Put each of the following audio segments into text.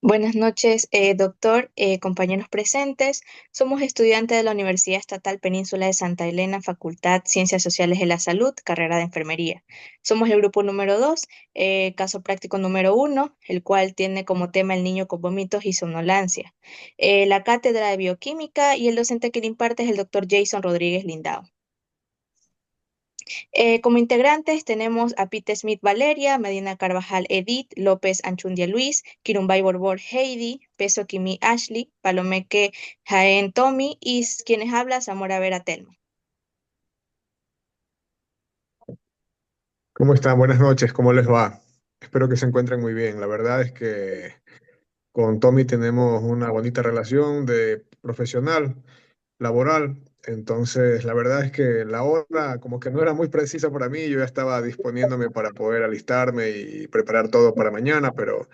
Buenas noches, doctor, compañeros presentes. Somos estudiantes de la Universidad Estatal Península de Santa Elena, Facultad Ciencias Sociales de la Salud, carrera de Enfermería. Somos el grupo número 2, caso práctico número 1, el cual tiene como tema el niño con vómitos y somnolencia. La cátedra de bioquímica y el docente que le imparte es el doctor Jason Rodríguez Lindao. Como integrantes tenemos a Pete Smith Valeria, Medina Carvajal Edith, López Anchundia Luis, Kirumbay Borbor Heidi, Peso Kimi Ashley, Palomeque Jaén Tommy y quienes habla Zamora Vera Telma. ¿Cómo están? Buenas noches, ¿cómo les va? Espero que se encuentren muy bien. La verdad es que con Tommy tenemos una bonita relación de profesional, laboral. Entonces, la verdad es que la hora como que no era muy precisa para mí. Yo ya estaba disponiéndome para poder alistarme y preparar todo para mañana, pero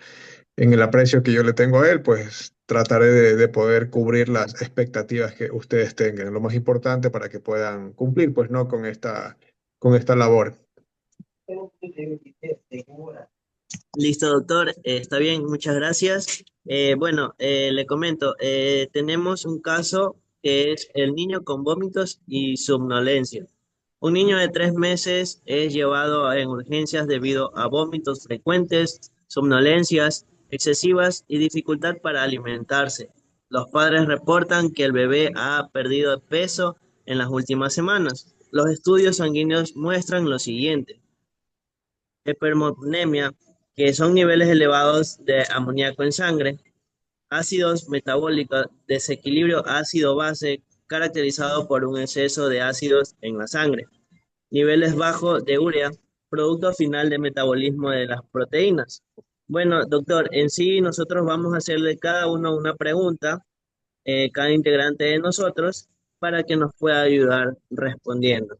en el aprecio que yo le tengo a él, pues trataré de poder cubrir las expectativas que ustedes tengan. Lo más importante para que puedan cumplir, pues, ¿no? Con esta labor. Listo, doctor. Está bien, muchas gracias. Le comento, tenemos un caso que es el niño con vómitos y somnolencia. Un niño de 3 meses es llevado en urgencias debido a vómitos frecuentes, somnolencias excesivas y dificultad para alimentarse. Los padres reportan que el bebé ha perdido peso en las últimas semanas. Los estudios sanguíneos muestran lo siguiente: hipermonemia, que son niveles elevados de amoníaco en sangre; ácidos metabólicos, desequilibrio ácido-base caracterizado por un exceso de ácidos en la sangre; niveles bajos de urea, producto final de metabolismo de las proteínas. Bueno, doctor, en sí nosotros vamos a hacerle cada uno una pregunta, cada integrante de nosotros, para que nos pueda ayudar respondiendo.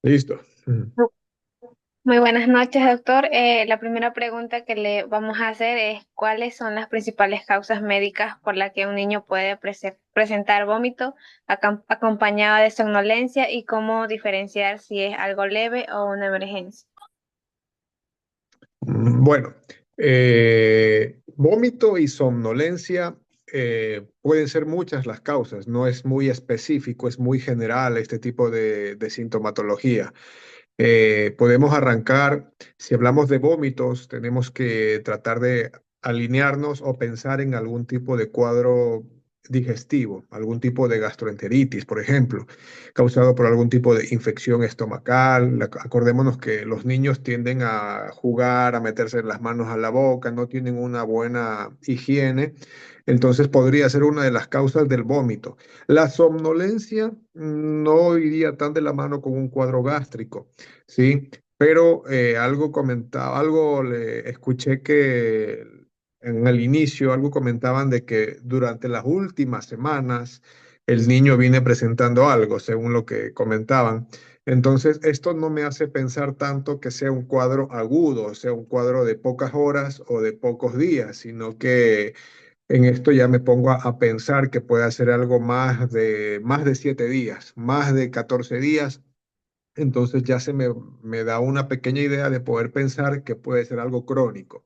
Listo. Muy buenas noches, doctor. La primera pregunta que le vamos a hacer es ¿cuáles son las principales causas médicas por las que un niño puede presentar vómito acompañado de somnolencia y cómo diferenciar si es algo leve o una emergencia? Bueno, vómito y somnolencia pueden ser muchas las causas, no es muy específico, es muy general este tipo de sintomatología. Podemos arrancar, si hablamos de vómitos, tenemos que tratar de alinearnos o pensar en algún tipo de cuadro digestivo, algún tipo de gastroenteritis, por ejemplo, causado por algún tipo de infección estomacal. Acordémonos que los niños tienden a jugar, a meterse las manos a la boca, no tienen una buena higiene, entonces podría ser una de las causas del vómito. La somnolencia no iría tan de la mano con un cuadro gástrico. Sí, pero algo comentaba, algo le escuché que en el inicio, algo comentaban de que durante las últimas semanas el niño viene presentando algo, según lo que comentaban. Entonces, esto no me hace pensar tanto que sea un cuadro agudo, o sea un cuadro de pocas horas o de pocos días, sino que en esto ya me pongo a pensar que puede ser algo más de 7 días, más de 14 días. Entonces ya me da una pequeña idea de poder pensar que puede ser algo crónico.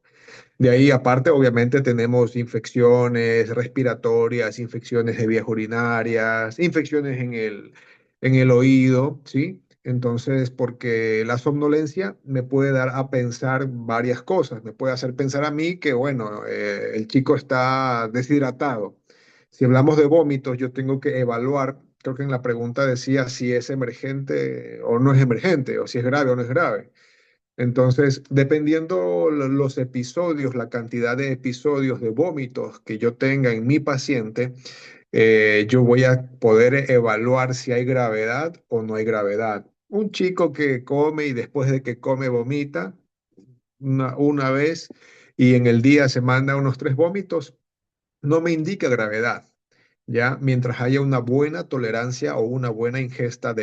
De ahí, aparte, obviamente tenemos infecciones respiratorias, infecciones de vías urinarias, infecciones en el oído, ¿sí? Entonces, porque la somnolencia me puede dar a pensar varias cosas. Me puede hacer pensar a mí que, bueno, el chico está deshidratado. Si hablamos de vómitos, yo tengo que evaluar, creo que en la pregunta decía si es emergente o no es emergente, o si es grave o no es grave. Entonces, dependiendo los episodios, la cantidad de episodios de vómitos que yo tenga en mi paciente, yo voy a poder evaluar si hay gravedad o no hay gravedad. Un chico que come y después de que come vomita una vez y en el día se manda unos 3 vómitos, no me indica gravedad. ¿Ya? Mientras haya una buena tolerancia o una buena ingesta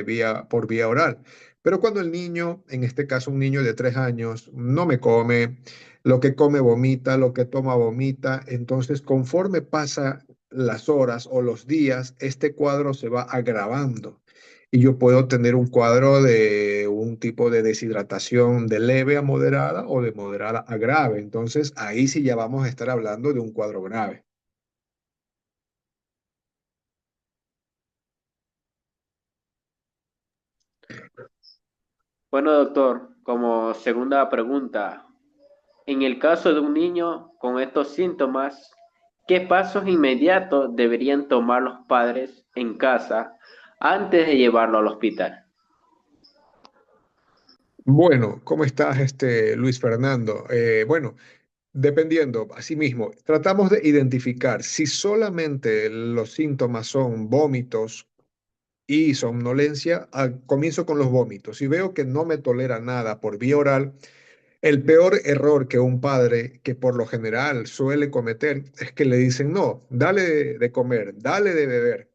por vía oral. Pero cuando el niño, en este caso un niño de 3 años, no me come, lo que come vomita, lo que toma vomita, entonces conforme pasa las horas o los días, este cuadro se va agravando. Y yo puedo tener un cuadro de un un tipo de deshidratación de leve a moderada o de moderada a grave. Entonces, ahí sí ya vamos a estar hablando de un cuadro grave. Bueno, doctor, como segunda pregunta, en el caso de un niño con estos síntomas, ¿qué pasos inmediatos deberían tomar los padres en casa antes de llevarlo al hospital? Bueno, ¿cómo estás, Luis Fernando? Bueno, dependiendo, asimismo, tratamos de identificar si solamente los síntomas son vómitos y somnolencia. Comienzo con los vómitos. Si veo que no me tolera nada por vía oral, el peor error que un padre, que por lo general suele cometer, es que le dicen, no, dale de comer, dale de beber.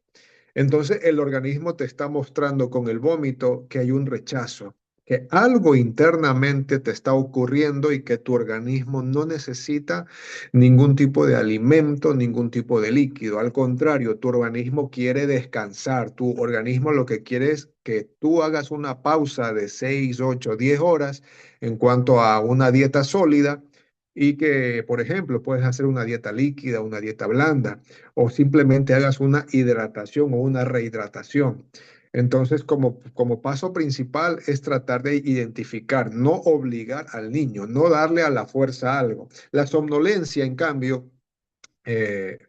Entonces el organismo te está mostrando con el vómito que hay un rechazo, que algo internamente te está ocurriendo y que tu organismo no necesita ningún tipo de alimento, ningún tipo de líquido. Al contrario, tu organismo quiere descansar. Tu organismo lo que quiere es que tú hagas una pausa de 6, 8, 10 horas en cuanto a una dieta sólida y que, por ejemplo, puedes hacer una dieta líquida, una dieta blanda o simplemente hagas una hidratación o una rehidratación. Entonces, como paso principal es tratar de identificar, no obligar al niño, no darle a la fuerza algo. La somnolencia, en cambio, eh,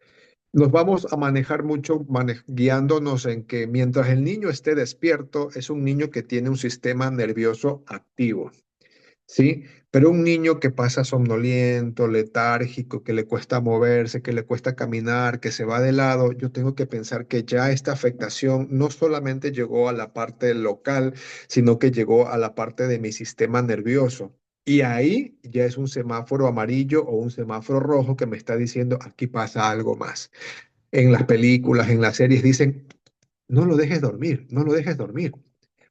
nos vamos a manejar mucho guiándonos en que mientras el niño esté despierto, es un niño que tiene un sistema nervioso activo. ¿Sí? Pero un niño que pasa somnoliento, letárgico, que le cuesta moverse, que le cuesta caminar, que se va de lado, yo tengo que pensar que ya esta afectación no solamente llegó a la parte local, sino que llegó a la parte de mi sistema nervioso. Y ahí ya es un semáforo amarillo o un semáforo rojo que me está diciendo, aquí pasa algo más. En las películas, en las series dicen, no lo dejes dormir, no lo dejes dormir.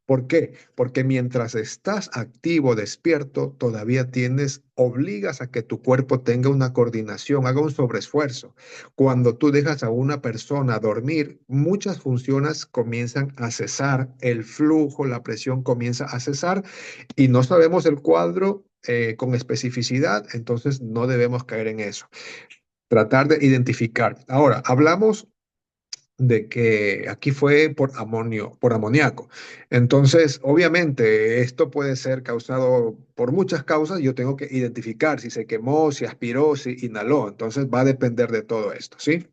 ¿Por qué? Porque mientras estás activo, despierto, todavía obligas a que tu cuerpo tenga una coordinación, haga un sobreesfuerzo. Cuando tú dejas a una persona dormir, muchas funciones comienzan a cesar, el flujo, la presión comienza a cesar y no sabemos el cuadro con especificidad, entonces no debemos caer en eso. Tratar de identificar. Ahora, hablamos de que aquí fue por por amoníaco. Entonces, obviamente, esto puede ser causado por muchas causas. Yo tengo que identificar si se quemó, si aspiró, si inhaló. Entonces, va a depender de todo esto, ¿sí?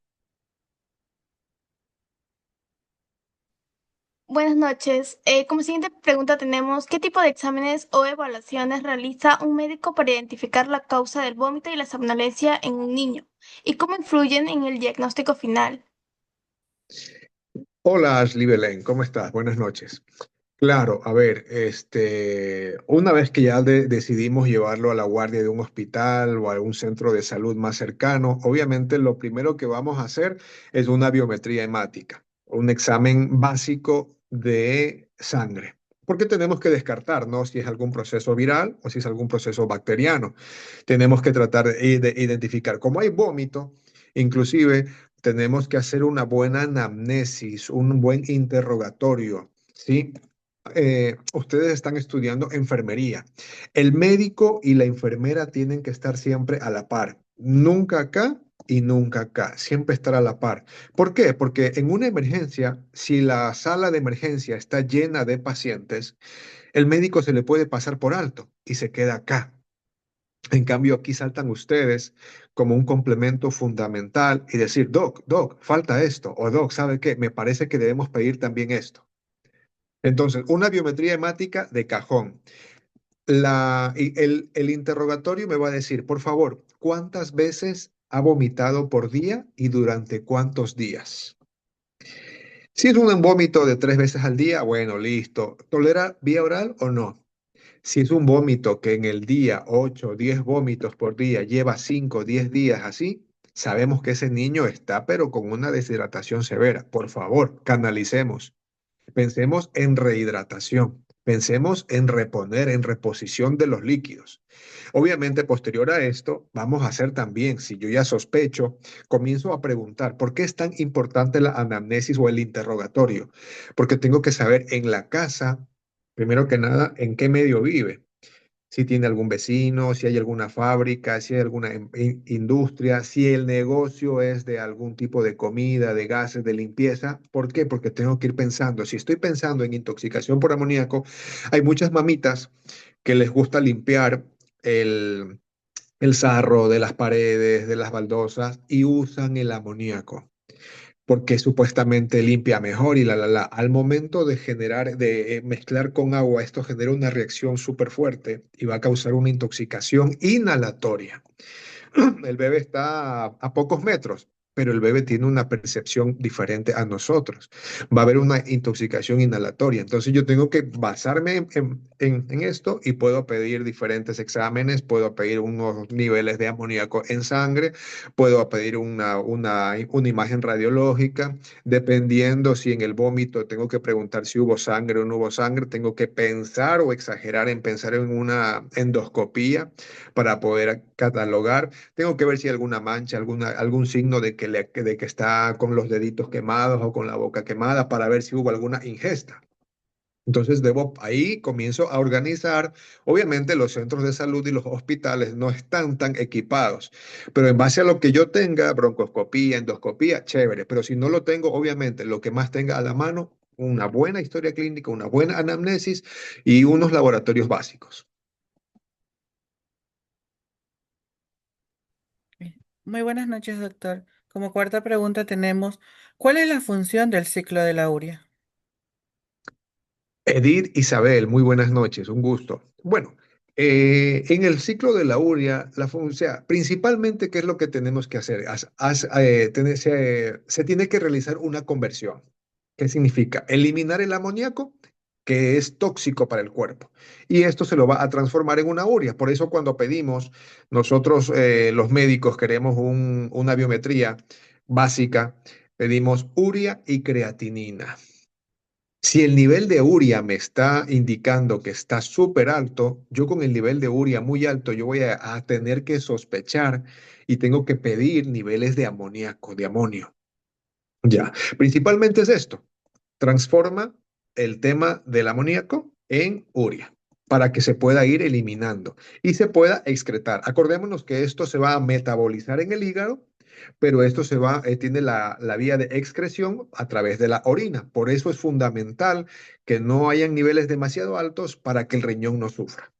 Buenas noches. Como siguiente pregunta tenemos, ¿qué tipo de exámenes o evaluaciones realiza un médico para identificar la causa del vómito y la somnolencia en un niño? ¿Y cómo influyen en el diagnóstico final? Hola, Ashley Belén, ¿cómo estás? Buenas noches. Claro, a ver, una vez que ya decidimos llevarlo a la guardia de un hospital o a un centro de salud más cercano, obviamente lo primero que vamos a hacer es una biometría hemática, un examen básico de sangre, porque tenemos que descartar, ¿no? Si es algún proceso viral o si es algún proceso bacteriano. Tenemos que tratar de identificar. Como hay vómito, inclusive tenemos que hacer una buena anamnesis, un buen interrogatorio. ¿Sí? Ustedes están estudiando enfermería. El médico y la enfermera tienen que estar siempre a la par. Nunca acá y nunca acá. Siempre estar a la par. ¿Por qué? Porque en una emergencia, si la sala de emergencia está llena de pacientes, el médico se le puede pasar por alto y se queda acá. En cambio, aquí saltan ustedes como un complemento fundamental y decir, Doc, falta esto. O Doc, ¿sabe qué? Me parece que debemos pedir también esto. Entonces, una biometría hemática de cajón. El interrogatorio me va a decir, por favor, ¿cuántas veces ha vomitado por día y durante cuántos días? Si es un vómito de 3 veces al día, bueno, listo. ¿Tolera vía oral o no? Si es un vómito que en el día 8 o 10 vómitos por día lleva 5 o 10 días así, sabemos que ese niño está pero con una deshidratación severa. Por favor, canalicemos. Pensemos en rehidratación, pensemos en reponer, en reposición de los líquidos. Obviamente, posterior a esto, vamos a hacer también, si yo ya sospecho, comienzo a preguntar, ¿por qué es tan importante la anamnesis o el interrogatorio? Porque tengo que saber en la casa Primero que nada, ¿en qué medio vive? Si tiene algún vecino, si hay alguna fábrica, si hay alguna industria, si el negocio es de algún tipo de comida, de gases, de limpieza. ¿Por qué? Porque tengo que ir pensando. Si estoy pensando en intoxicación por amoníaco, hay muchas mamitas que les gusta limpiar el, el sarro de las paredes, de las baldosas y usan el amoníaco porque supuestamente limpia mejor y la. Al momento de generar, de mezclar con agua, esto genera una reacción súper fuerte y va a causar una intoxicación inhalatoria. El bebé está a pocos metros, pero el bebé tiene una percepción diferente a nosotros. Va a haber una intoxicación inhalatoria. Entonces yo tengo que basarme en esto y puedo pedir diferentes exámenes, puedo pedir unos niveles de amoníaco en sangre, puedo pedir una imagen radiológica, dependiendo si en el vómito tengo que preguntar si hubo sangre o no hubo sangre, tengo que pensar o exagerar en pensar en una endoscopía para poder catalogar. Tengo que ver si hay alguna mancha, algún signo de que está con los deditos quemados o con la boca quemada para ver si hubo alguna ingesta. Entonces ahí comienzo a organizar. Obviamente los centros de salud y los hospitales no están tan equipados, pero en base a lo que yo tenga, broncoscopía, endoscopía, chévere. Pero si no lo tengo, obviamente lo que más tenga a la mano, una buena historia clínica, una buena anamnesis y unos laboratorios Muy buenas noches, doctor. Como cuarta pregunta tenemos, ¿cuál es la función del ciclo de la urea? Edith Isabel, muy buenas noches, un gusto. Bueno, en el ciclo de la urea, o sea, principalmente, ¿qué es lo que tenemos que hacer? Se tiene que realizar una conversión. ¿Qué significa? Eliminar el amoníaco, que es tóxico para el cuerpo, y esto se lo va a transformar en una urea. Por eso cuando pedimos, nosotros los médicos queremos una biometría básica, pedimos urea y creatinina. Si el nivel de urea me está indicando que está súper alto, yo con el nivel de urea muy alto, yo voy a tener que sospechar y tengo que pedir niveles de amoníaco, de amonio. Ya, principalmente es esto. Transforma el tema del amoníaco en urea para que se pueda ir eliminando y se pueda excretar. Acordémonos que esto se va a metabolizar en el hígado, pero esto tiene la vía de excreción a través de la orina. Por eso es fundamental que no hayan niveles demasiado altos para que el riñón no sufra.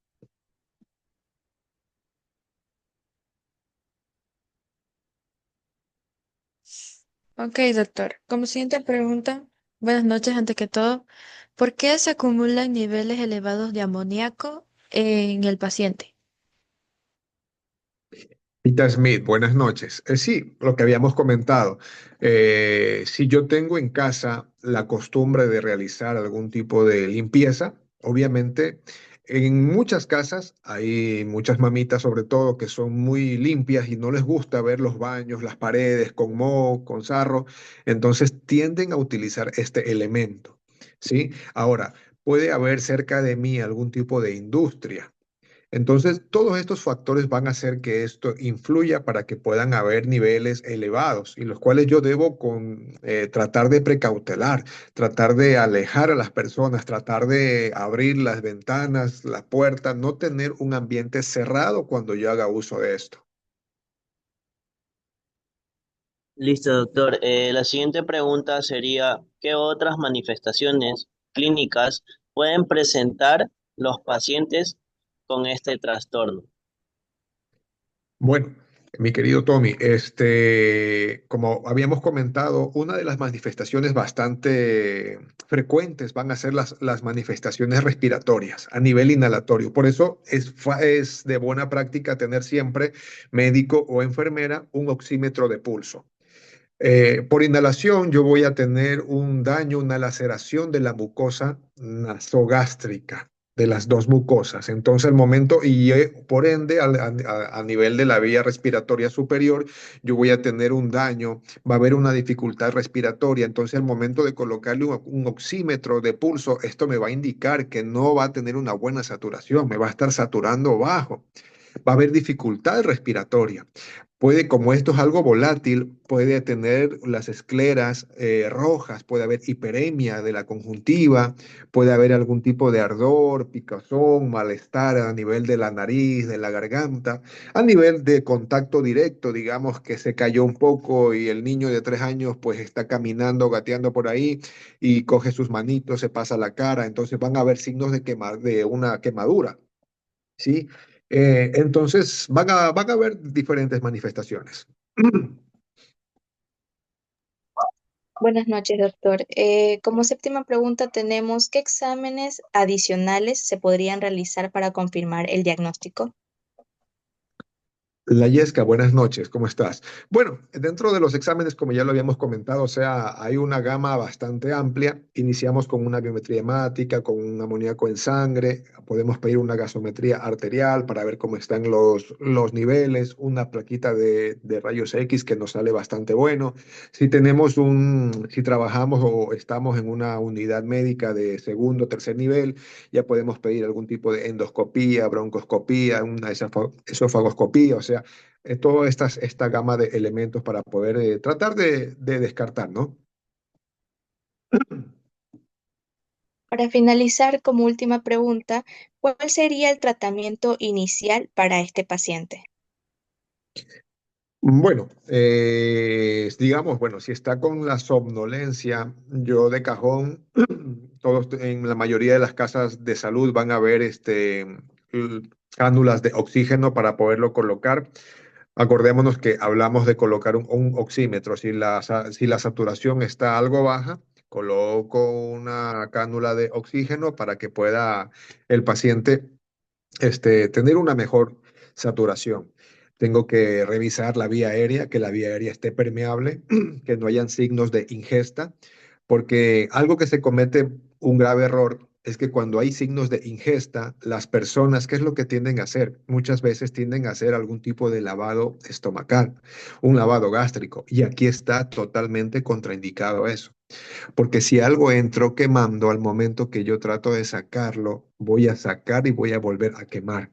Ok, doctor. Como siguiente pregunta, buenas noches antes que todo. ¿Por qué se acumulan niveles elevados de amoníaco en el paciente? Peter Smith, buenas noches. Sí, lo que habíamos comentado. Si yo tengo en casa la costumbre de realizar algún tipo de limpieza, obviamente en muchas casas hay muchas mamitas sobre todo que son muy limpias y no les gusta ver los baños, las paredes con moho, con sarro, entonces tienden a utilizar este elemento, ¿sí? Ahora, puede haber cerca de mí algún tipo de industria. Entonces, todos estos factores van a hacer que esto influya para que puedan haber niveles elevados y los cuales yo debo tratar de precautelar, tratar de alejar a las personas, tratar de abrir las ventanas, las puertas, no tener un ambiente cerrado cuando yo haga uso de esto. Listo, doctor. La siguiente pregunta sería, ¿qué otras manifestaciones clínicas pueden presentar los pacientes con este trastorno? Bueno, mi querido Tommy, como habíamos comentado, una de las manifestaciones bastante frecuentes van a ser las manifestaciones respiratorias a nivel inhalatorio. Por eso es de buena práctica tener siempre médico o enfermera un oxímetro de pulso. Por inhalación, yo voy a tener un daño, una laceración de la mucosa nasogástrica, de las dos mucosas. Entonces, por ende, a nivel de la vía respiratoria superior, yo voy a tener un daño, va a haber una dificultad respiratoria. Entonces, al momento de colocarle un oxímetro de pulso, esto me va a indicar que no va a tener una buena saturación, me va a estar saturando bajo. Va a haber dificultad respiratoria. Puede, como esto es algo volátil, puede tener las escleras rojas, puede haber hiperemia de la conjuntiva, puede haber algún tipo de ardor, picazón, malestar a nivel de la nariz, de la garganta, a nivel de contacto directo, digamos que se cayó un poco y el niño de 3 años pues está caminando, gateando por ahí y coge sus manitos, se pasa la cara, entonces van a haber signos de una quemadura. ¿Sí? Entonces van a haber diferentes manifestaciones. Buenas noches, doctor. Como séptima pregunta tenemos, ¿qué exámenes adicionales se podrían realizar para confirmar el diagnóstico? La Yesca, buenas noches, ¿cómo estás? Bueno, dentro de los exámenes, como ya lo habíamos comentado, o sea, hay una gama bastante amplia. Iniciamos con una biometría hemática, con un amoníaco en sangre, podemos pedir una gasometría arterial para ver cómo están los niveles, una plaquita de rayos X que nos sale bastante bueno. Si trabajamos o estamos en una unidad médica de segundo o tercer nivel, ya podemos pedir algún tipo de endoscopía, broncoscopía, una esofagoscopía, o sea, toda esta gama de elementos para poder tratar de descartar, ¿no? Para finalizar, como última pregunta, ¿cuál sería el tratamiento inicial para este paciente? Bueno, digamos, bueno, si está con la somnolencia, yo de cajón, todos en la mayoría de las casas de salud van a ver cánulas de oxígeno para poderlo colocar. Acordémonos que hablamos de colocar un oxímetro. Si la saturación está algo baja, coloco una cánula de oxígeno para que pueda el paciente tener una mejor saturación. Tengo que revisar la vía aérea, que la vía aérea esté permeable, que no hayan signos de ingesta, porque algo que se comete un grave error es que cuando hay signos de ingesta, las personas, ¿qué es lo que tienden a hacer? Muchas veces tienden a hacer algún tipo de lavado estomacal, un lavado gástrico, y aquí está totalmente contraindicado eso, porque si algo entró quemando al momento que yo trato de sacarlo, voy a sacar y voy a volver a quemar.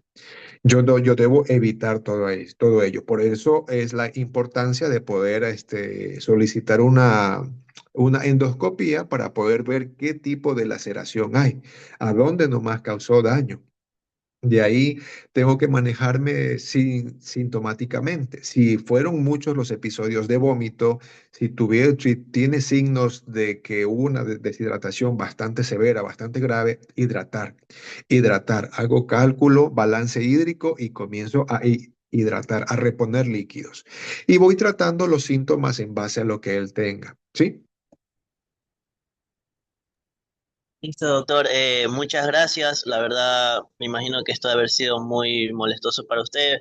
Yo, no, yo debo evitar todo ello. Por eso es la importancia de poder solicitar una endoscopía para poder ver qué tipo de laceración hay, a dónde nomás causó daño. De ahí tengo que manejarme sintomáticamente. Si fueron muchos los episodios de vómito, si tiene signos de que hubo una deshidratación bastante severa, bastante grave, hidratar. Hidratar. Hago cálculo, balance hídrico y comienzo a hidratar, a reponer líquidos. Y voy tratando los síntomas en base a lo que él tenga. ¿Sí? Listo, doctor. Muchas gracias. La verdad, me imagino que esto debe haber sido muy molestoso para usted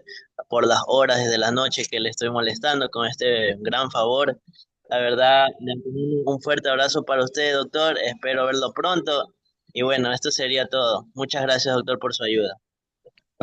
por las horas desde la noche que le estoy molestando con este gran favor. La verdad, un fuerte abrazo para usted, doctor. Espero verlo pronto. Y bueno, esto sería todo. Muchas gracias, doctor, por su ayuda.